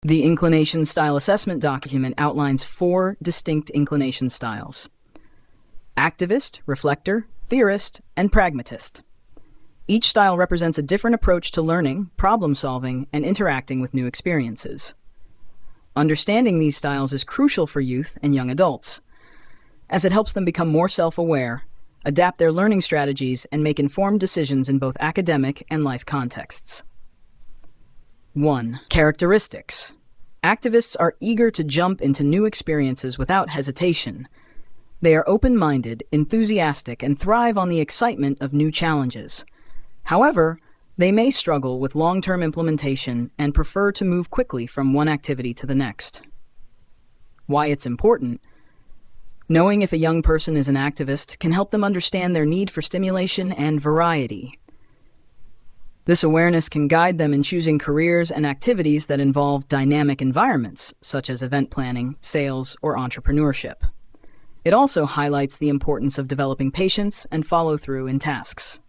The Inclination Style Assessment document outlines 4 distinct inclination styles: Activist, Reflector, Theorist, and Pragmatist. Each style represents a different approach to learning, problem-solving, and interacting with new experiences. Understanding these styles is crucial for youth and young adults, as it helps them become more self-aware, adapt their learning strategies, and make informed decisions in both academic and life contexts. 1. Characteristics. Activists are eager to jump into new experiences without hesitation. They are open-minded, enthusiastic, and thrive on the excitement of new challenges. However, they may struggle with long-term implementation and prefer to move quickly from one activity to the next. Why it's important. Knowing if a young person is an activist can help them understand their need for stimulation and variety. This awareness can guide them in choosing careers and activities that involve dynamic environments, such as event planning, sales, or entrepreneurship. It also highlights the importance of developing patience and follow-through in tasks.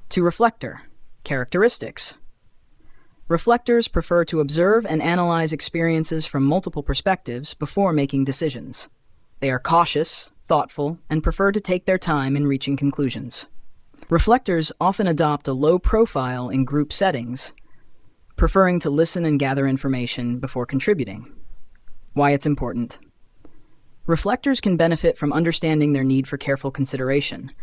2. Reflector. Characteristics. Reflectors prefer to observe and analyze experiences from multiple perspectives before making decisions. They are cautious, thoughtful, and prefer to take their time in reaching conclusions. Reflectors often adopt a low profile in group settings, preferring to listen and gather information before contributing. Why it's important. Reflectors can benefit from understanding their need for careful consideration.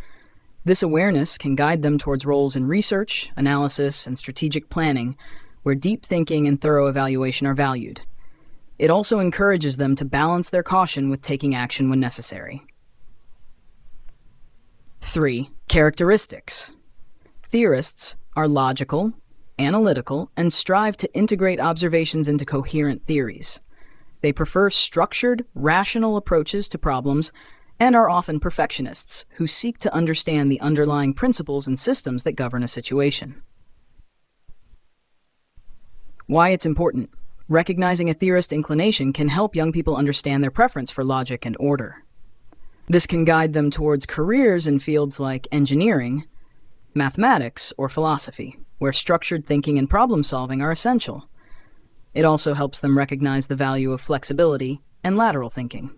This awareness can guide them towards roles in research, analysis, and strategic planning, where deep thinking and thorough evaluation are valued. It also encourages them to balance their caution with taking action when necessary. 3. Characteristics. Theorists are logical, analytical, and strive to integrate observations into coherent theories. They prefer structured, rational approaches to problems and are often perfectionists who seek to understand the underlying principles and systems that govern a situation. Why it's important. Recognizing a theorist inclination can help young people understand their preference for logic and order. This can guide them towards careers in fields like engineering, mathematics, or philosophy, where structured thinking and problem-solving are essential. It also helps them recognize the value of flexibility and lateral thinking.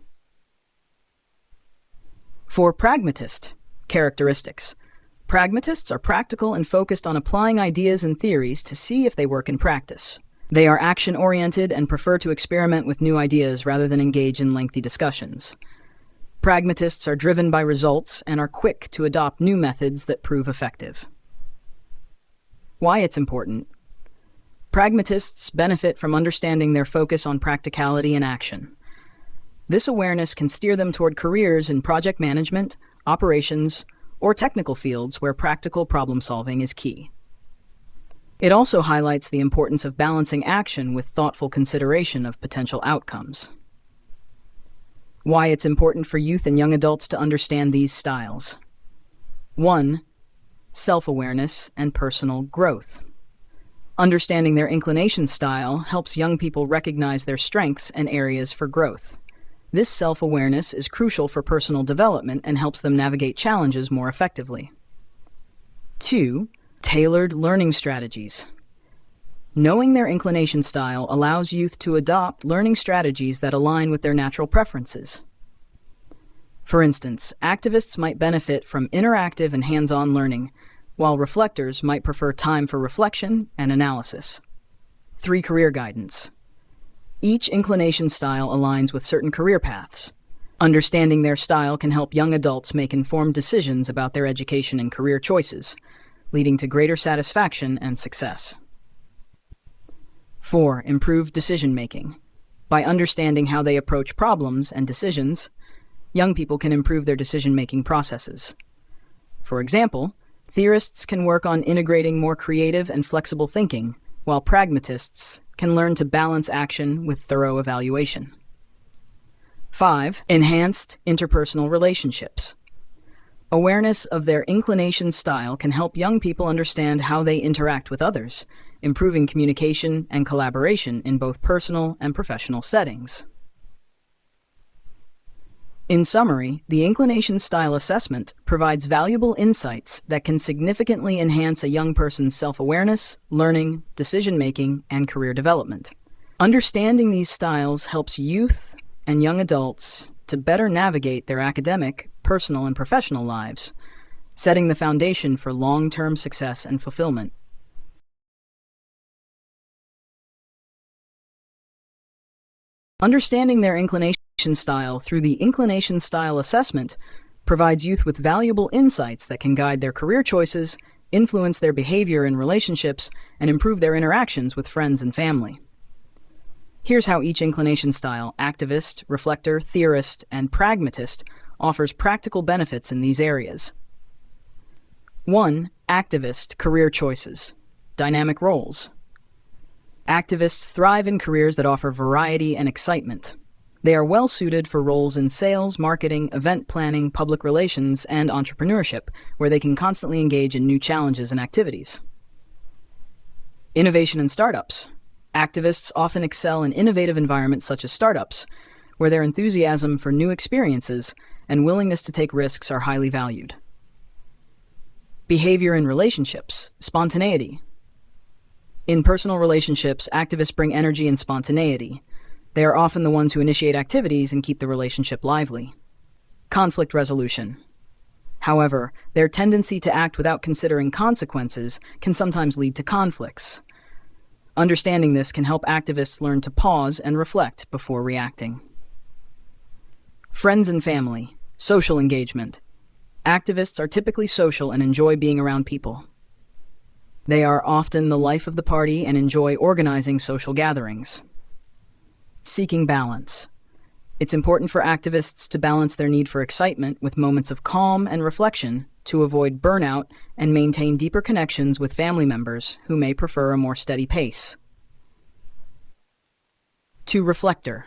4. Pragmatist. Characteristics. Pragmatists are practical and focused on applying ideas and theories to see if they work in practice. They are action-oriented and prefer to experiment with new ideas rather than engage in lengthy discussions. Pragmatists are driven by results and are quick to adopt new methods that prove effective. Why it's important. Pragmatists benefit from understanding their focus on practicality and action. This awareness can steer them toward careers in project management, operations, or technical fields where practical problem-solving is key. It also highlights the importance of balancing action with thoughtful consideration of potential outcomes. Why it's important for youth and young adults to understand these styles. 1. Self-awareness and personal growth. Understanding their inclination style helps young people recognize their strengths and areas for growth. This self-awareness is crucial for personal development and helps them navigate challenges more effectively. 2. Tailored learning strategies. Knowing their inclination style allows youth to adopt learning strategies that align with their natural preferences. For instance, activists might benefit from interactive and hands-on learning, while reflectors might prefer time for reflection and analysis. 3. Career guidance. Each inclination style aligns with certain career paths. Understanding their style can help young adults make informed decisions about their education and career choices, leading to greater satisfaction and success. 4. Improved decision-making. By understanding how they approach problems and decisions, young people can improve their decision-making processes. For example, theorists can work on integrating more creative and flexible thinking, while pragmatists can learn to balance action with thorough evaluation. 5. Enhanced interpersonal relationships. Awareness of their inclination style can help young people understand how they interact with others, improving communication and collaboration in both personal and professional settings. In summary, the Inclination Style Assessment provides valuable insights that can significantly enhance a young person's self-awareness, learning, decision-making, and career development. Understanding these styles helps youth and young adults to better navigate their academic, personal, and professional lives, setting the foundation for long-term success and fulfillment. Understanding their inclination style through the Inclination Style Assessment provides youth with valuable insights that can guide their career choices, influence their behavior in relationships, and improve their interactions with friends and family. Here's how each inclination style, activist, reflector, theorist, and pragmatist, offers practical benefits in these areas. 1. Activist career choices. Dynamic roles. Activists thrive in careers that offer variety and excitement. They are well suited for roles in sales, marketing, event planning, public relations, and entrepreneurship, where they can constantly engage in new challenges and activities. Innovation and startups. Activists often excel in innovative environments such as startups, where their enthusiasm for new experiences and willingness to take risks are highly valued. Behavior in relationships. Spontaneity. In personal relationships, activists bring energy and spontaneity. They are often the ones who initiate activities and keep the relationship lively. Conflict resolution. However, their tendency to act without considering consequences can sometimes lead to conflicts. Understanding this can help activists learn to pause and reflect before reacting. Friends and family. Social engagement. Activists are typically social and enjoy being around people. They are often the life of the party and enjoy organizing social gatherings. Seeking balance. It's important for activists to balance their need for excitement with moments of calm and reflection to avoid burnout and maintain deeper connections with family members who may prefer a more steady pace. 2. Reflector.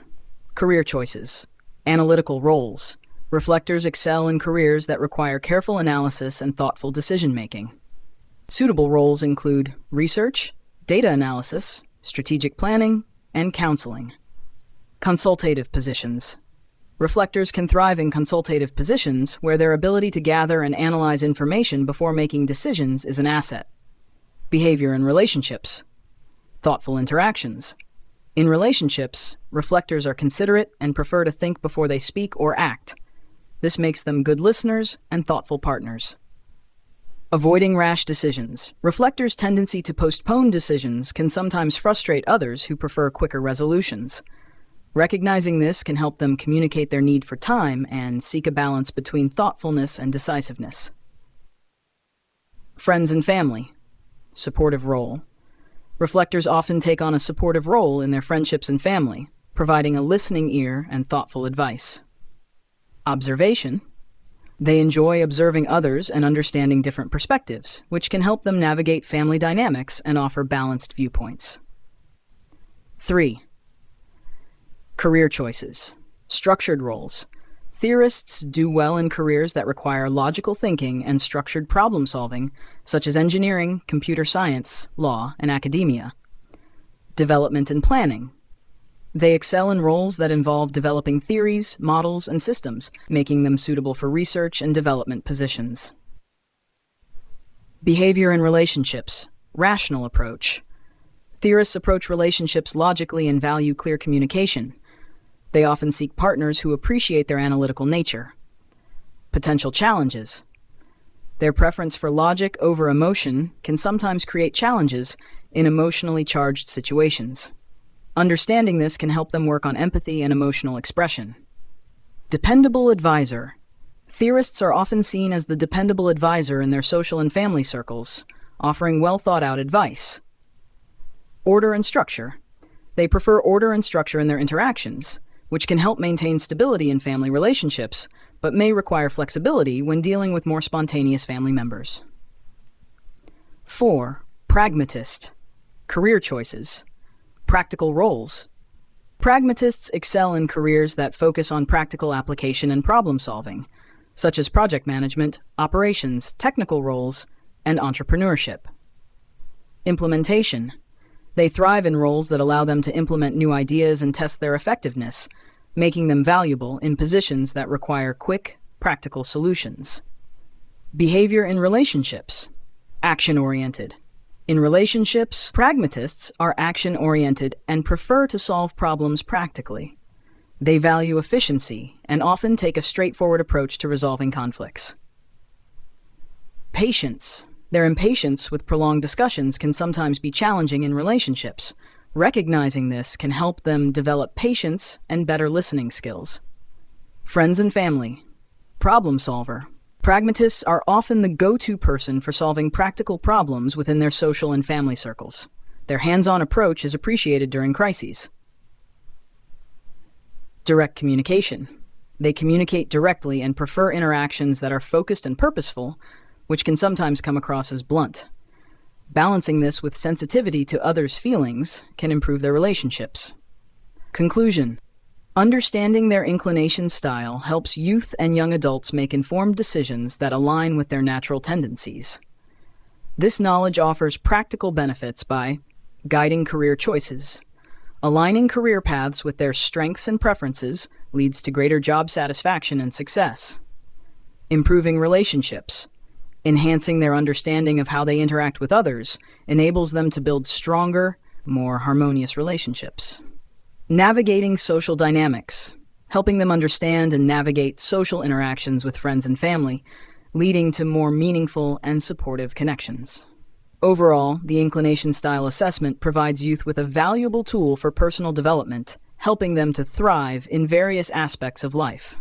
Career choices. Analytical roles. Reflectors excel in careers that require careful analysis and thoughtful decision-making. Suitable roles include research, data analysis, strategic planning, and counseling. Consultative positions. Reflectors can thrive in consultative positions where their ability to gather and analyze information before making decisions is an asset. Behavior in relationships. Thoughtful interactions. In relationships, reflectors are considerate and prefer to think before they speak or act. This makes them good listeners and thoughtful partners. Avoiding rash decisions. Reflectors' tendency to postpone decisions can sometimes frustrate others who prefer quicker resolutions. Recognizing this can help them communicate their need for time and seek a balance between thoughtfulness and decisiveness. Friends and family. Supportive role. Reflectors often take on a supportive role in their friendships and family, providing a listening ear and thoughtful advice. Observation. They enjoy observing others and understanding different perspectives, which can help them navigate family dynamics and offer balanced viewpoints. 3. Career choices. Structured roles. Theorists do well in careers that require logical thinking and structured problem-solving, such as engineering, computer science, law, and academia. Development and planning. They excel in roles that involve developing theories, models, and systems, making them suitable for research and development positions. Behavior in relationships. Rational approach. Theorists approach relationships logically and value clear communication. They often seek partners who appreciate their analytical nature. Potential challenges. Their preference for logic over emotion can sometimes create challenges in emotionally charged situations. Understanding this can help them work on empathy and emotional expression. Dependable advisor. Theorists are often seen as the dependable advisor in their social and family circles, offering well-thought-out advice. Order and structure. They prefer order and structure in their interactions, which can help maintain stability in family relationships, but may require flexibility when dealing with more spontaneous family members. 4. Pragmatist. Career choices. Practical roles. Pragmatists excel in careers that focus on practical application and problem-solving, such as project management, operations, technical roles, and entrepreneurship. Implementation. They thrive in roles that allow them to implement new ideas and test their effectiveness, making them valuable in positions that require quick, practical solutions. Behavior in relationships. Action-oriented. In relationships, pragmatists are action-oriented and prefer to solve problems practically. They value efficiency and often take a straightforward approach to resolving conflicts. Patience. Their impatience with prolonged discussions can sometimes be challenging in relationships. Recognizing this can help them develop patience and better listening skills. Friends and family. Problem solver. Pragmatists are often the go-to person for solving practical problems within their social and family circles. Their hands-on approach is appreciated during crises. Direct communication. They communicate directly and prefer interactions that are focused and purposeful, which can sometimes come across as blunt. Balancing this with sensitivity to others' feelings can improve their relationships. Conclusion. Understanding their inclination style helps youth and young adults make informed decisions that align with their natural tendencies. This knowledge offers practical benefits by guiding career choices. Aligning career paths with their strengths and preferences leads to greater job satisfaction and success. Improving relationships. Enhancing their understanding of how they interact with others enables them to build stronger, more harmonious relationships. Navigating social dynamics, helping them understand and navigate social interactions with friends and family, leading to more meaningful and supportive connections. Overall, the Inclination Style Assessment provides youth with a valuable tool for personal development, helping them to thrive in various aspects of life.